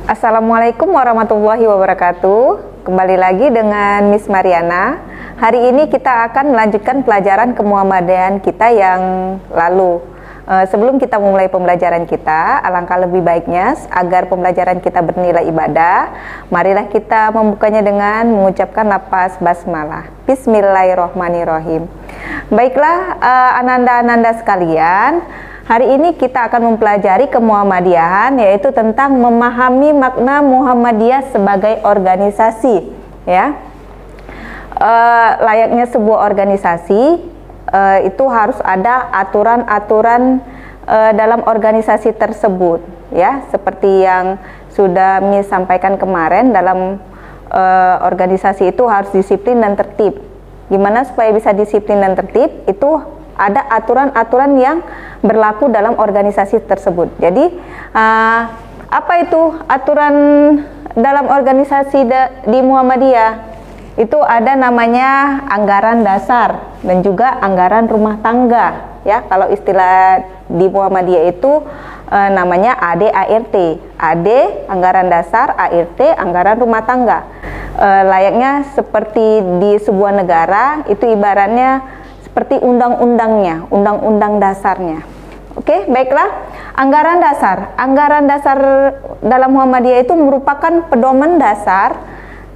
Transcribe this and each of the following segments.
Assalamualaikum warahmatullahi wabarakatuh. Kembali lagi dengan Miss Mariana. Hari ini kita akan melanjutkan pelajaran kemuhammadiyahan kita yang lalu. Sebelum kita memulai pembelajaran kita, alangkah lebih baiknya agar pembelajaran kita bernilai ibadah, marilah kita membukanya dengan mengucapkan lafaz basmalah. Bismillahirrohmanirrohim. Baiklah, ananda-ananda sekalian, hari ini kita akan mempelajari kemuhammadiyahan, yaitu tentang memahami makna Muhammadiyah sebagai organisasi. Ya, layaknya sebuah organisasi, itu harus ada aturan-aturan dalam organisasi tersebut. Ya, seperti yang sudah Miss sampaikan kemarin, dalam organisasi itu harus disiplin dan tertib. Gimana supaya bisa disiplin dan tertib? Itu ada aturan-aturan yang berlaku dalam organisasi tersebut. Jadi apa itu aturan dalam organisasi di Muhammadiyah? Itu ada namanya anggaran dasar dan juga anggaran rumah tangga. Ya, kalau istilah di Muhammadiyah itu namanya AD ART. AD anggaran dasar, ART anggaran rumah tangga. Layaknya seperti di sebuah negara, itu ibaratnya seperti undang-undangnya, undang-undang dasarnya. Oke, baiklah. Anggaran dasar. Anggaran dasar dalam Muhammadiyah itu merupakan pedoman dasar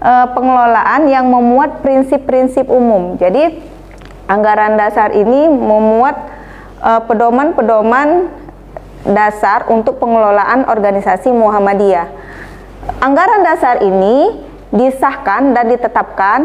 pengelolaan yang memuat prinsip-prinsip umum. Jadi, anggaran dasar ini memuat pedoman-pedoman dasar untuk pengelolaan organisasi Muhammadiyah. Anggaran dasar ini disahkan dan ditetapkan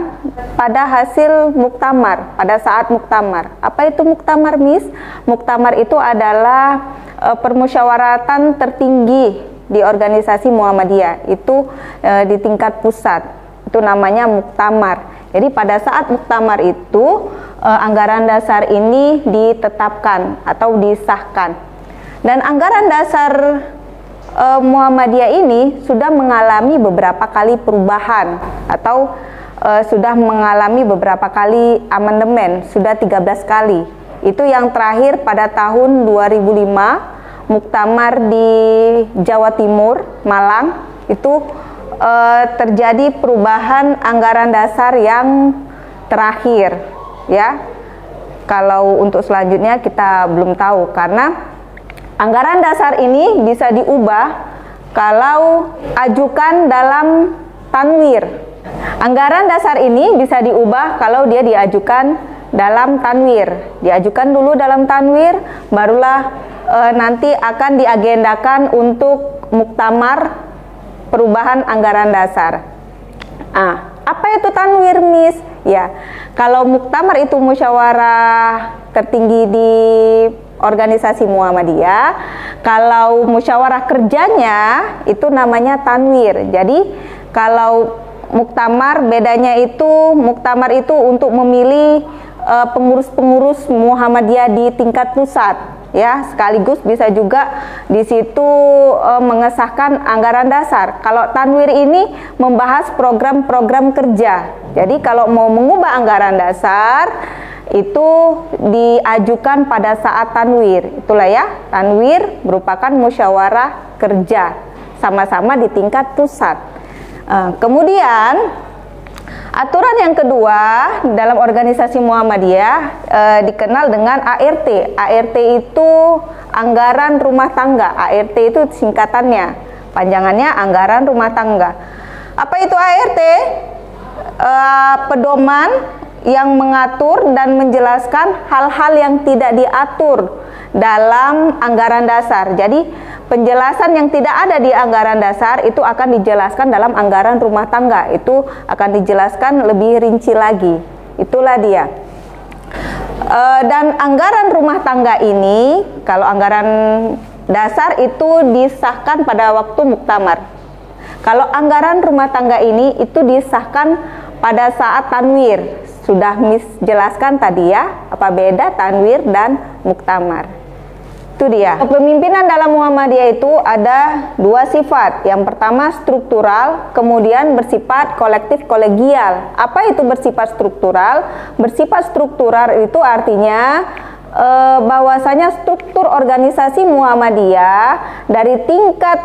pada hasil muktamar, pada saat muktamar. Apa itu muktamar, Miss? Muktamar itu adalah permusyawaratan tertinggi di organisasi Muhammadiyah. Itu di tingkat pusat. Itu namanya muktamar. Jadi pada saat muktamar itu anggaran dasar ini ditetapkan atau disahkan. Dan anggaran dasar Muhammadiyah ini sudah mengalami beberapa kali perubahan atau sudah mengalami beberapa kali amandemen, sudah 13 kali. Itu yang terakhir pada tahun 2005, muktamar di Jawa Timur, Malang, itu terjadi perubahan anggaran dasar yang terakhir. Ya, kalau untuk selanjutnya kita belum tahu, karena anggaran dasar ini bisa diubah kalau ajukan dalam tanwir. Anggaran dasar ini bisa diubah kalau dia diajukan dalam tanwir. Diajukan dulu dalam tanwir, barulah nanti akan diagendakan untuk muktamar perubahan anggaran dasar. Apa itu tanwir, Miss? Ya, kalau muktamar itu musyawarah tertinggi di organisasi Muhammadiyah, kalau musyawarah kerjanya itu namanya tanwir. Jadi kalau muktamar, bedanya itu muktamar itu untuk memilih pengurus-pengurus Muhammadiyah di tingkat pusat, ya, sekaligus bisa juga di situ mengesahkan anggaran dasar. Kalau tanwir ini membahas program-program kerja. Jadi kalau mau mengubah anggaran dasar itu diajukan pada saat tanwir. Itulah ya, tanwir merupakan musyawarah kerja, sama-sama di tingkat pusat. Kemudian aturan yang kedua dalam organisasi Muhammadiyah dikenal dengan ART. ART itu anggaran rumah tangga. ART itu singkatannya, panjangannya anggaran rumah tangga. Apa itu ART? Pedoman yang mengatur dan menjelaskan hal-hal yang tidak diatur dalam anggaran dasar. Jadi penjelasan yang tidak ada di anggaran dasar itu akan dijelaskan dalam anggaran rumah tangga. Itu akan dijelaskan lebih rinci lagi. Itulah dia. Dan anggaran rumah tangga ini, kalau anggaran dasar itu disahkan pada waktu muktamar. Kalau anggaran rumah tangga ini itu disahkan pada saat tanwir. Sudah Miss jelaskan tadi ya, apa beda tanwir dan muktamar. Itu dia. Kepemimpinan dalam Muhammadiyah itu ada dua sifat. Yang pertama struktural, kemudian bersifat kolektif kolegial. Apa itu bersifat struktural? Bersifat struktural itu artinya bahwasanya struktur organisasi Muhammadiyah dari tingkat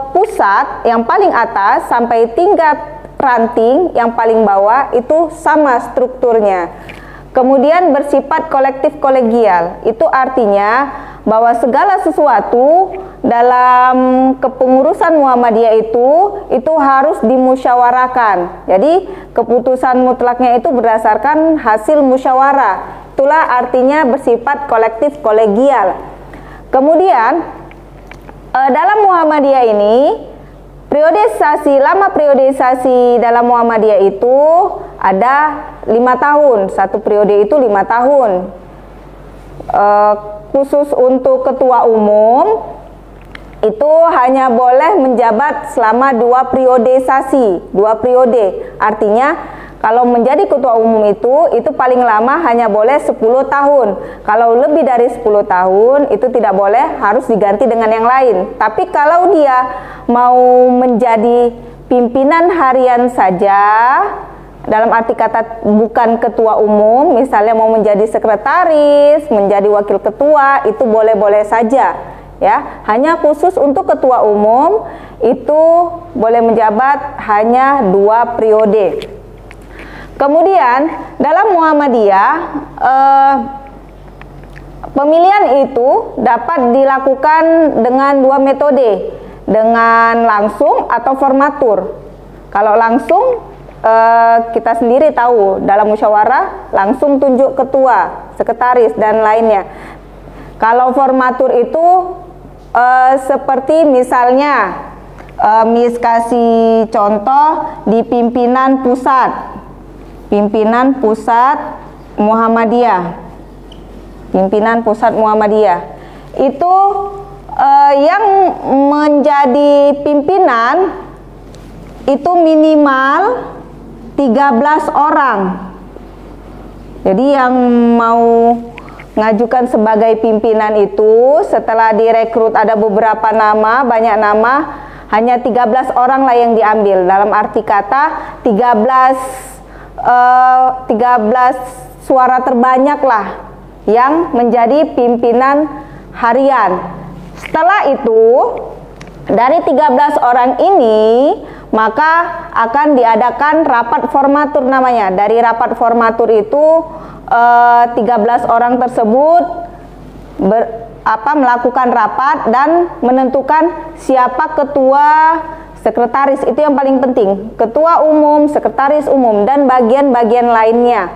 pusat yang paling atas sampai tingkat ranting yang paling bawah itu sama strukturnya. Kemudian bersifat kolektif kolegial, itu artinya bahwa segala sesuatu dalam kepengurusan Muhammadiyah itu harus dimusyawarahkan. Jadi keputusan mutlaknya itu berdasarkan hasil musyawarah. Itulah artinya bersifat kolektif kolegial. Kemudian dalam Muhammadiyah ini lama periodisasi dalam Muhammadiyah itu ada 5 tahun. Satu periode itu 5 tahun. Khusus untuk ketua umum itu hanya boleh menjabat selama 2 periodisasi, 2 periode. Artinya kalau menjadi ketua umum itu paling lama hanya boleh 10 tahun. Kalau lebih dari 10 tahun itu tidak boleh, harus diganti dengan yang lain. Tapi kalau dia mau menjadi pimpinan harian saja, dalam arti kata bukan ketua umum, misalnya mau menjadi sekretaris, menjadi wakil ketua, itu boleh-boleh saja. Ya, hanya khusus untuk ketua umum itu boleh menjabat hanya 2 periode. Kemudian dalam Muhammadiyah pemilihan itu dapat dilakukan dengan 2 metode, dengan langsung atau formatur. Kalau langsung kita sendiri tahu dalam musyawarah langsung tunjuk ketua, sekretaris dan lainnya. Kalau formatur itu seperti misalnya Miss kasih contoh di pimpinan pusat Muhammadiyah. Pimpinan pusat Muhammadiyah. Itu yang menjadi pimpinan itu minimal 13 orang. Jadi yang mau ngajukan sebagai pimpinan itu setelah direkrut ada beberapa nama, banyak nama, hanya 13 orang lah yang diambil. Dalam arti kata 13 suara terbanyak lah yang menjadi pimpinan harian. Setelah itu dari 13 orang ini maka akan diadakan rapat formatur namanya. Dari rapat formatur itu 13 orang tersebut melakukan rapat dan menentukan siapa ketua, sekretaris, itu yang paling penting. Ketua umum, sekretaris umum dan bagian-bagian lainnya.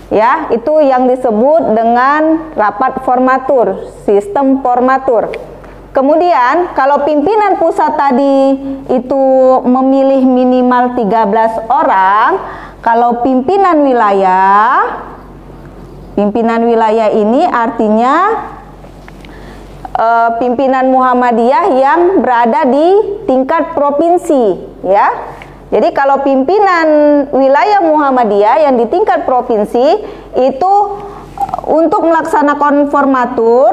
Ya, itu yang disebut dengan rapat formatur, sistem formatur. Kemudian kalau pimpinan pusat tadi itu memilih minimal 13 orang, kalau pimpinan wilayah ini artinya pimpinan Muhammadiyah yang berada di tingkat provinsi, ya. Jadi kalau pimpinan wilayah Muhammadiyah yang di tingkat provinsi itu untuk melaksanakan formatur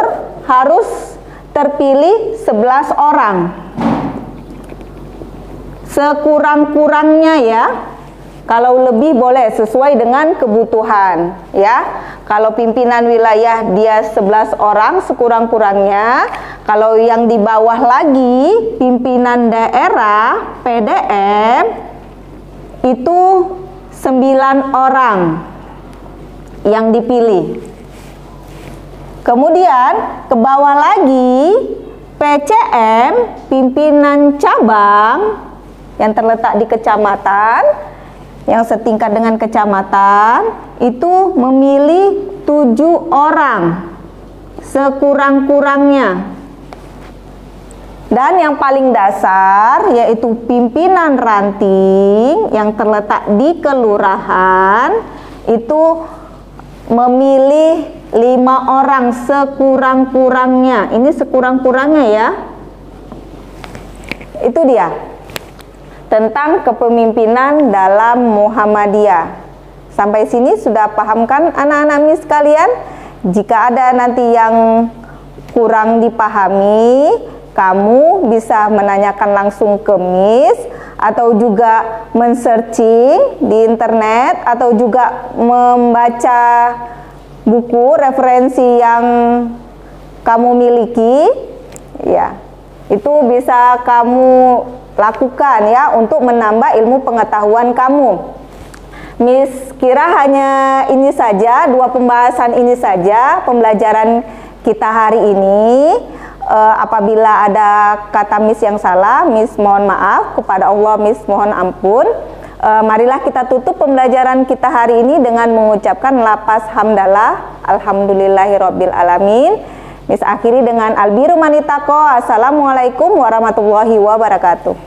harus terpilih 11 orang. Sekurang-kurangnya ya. Kalau lebih boleh sesuai dengan kebutuhan, ya. Kalau pimpinan wilayah dia 11 orang sekurang-kurangnya. Kalau yang di bawah lagi pimpinan daerah PDM itu 9 orang yang dipilih. Kemudian ke bawah lagi PCM, pimpinan cabang yang terletak di kecamatan, yang setingkat dengan kecamatan, itu memilih 7 orang sekurang-kurangnya. Dan yang paling dasar yaitu pimpinan ranting yang terletak di kelurahan itu memilih 5 orang sekurang-kurangnya. Ini sekurang-kurangnya ya. Itu dia tentang kepemimpinan dalam Muhammadiyah. Sampai sini sudah pahamkan anak-anak Miss sekalian? Jika ada nanti yang kurang dipahami, kamu bisa menanyakan langsung ke Miss, atau juga men-searching di internet, atau juga membaca buku referensi yang kamu miliki, ya. Itu bisa kamu lakukan ya untuk menambah ilmu pengetahuan kamu. Miss kira hanya ini saja, 2 pembahasan ini saja pembelajaran kita hari ini. Apabila ada kata Miss yang salah, Miss mohon maaf, kepada Allah Miss mohon ampun. Marilah kita tutup pembelajaran kita hari ini dengan mengucapkan lafaz hamdalah, alhamdulillahirabbil alamin. Miss akhiri dengan albiru manitaqo. Assalamualaikum warahmatullahi wabarakatuh.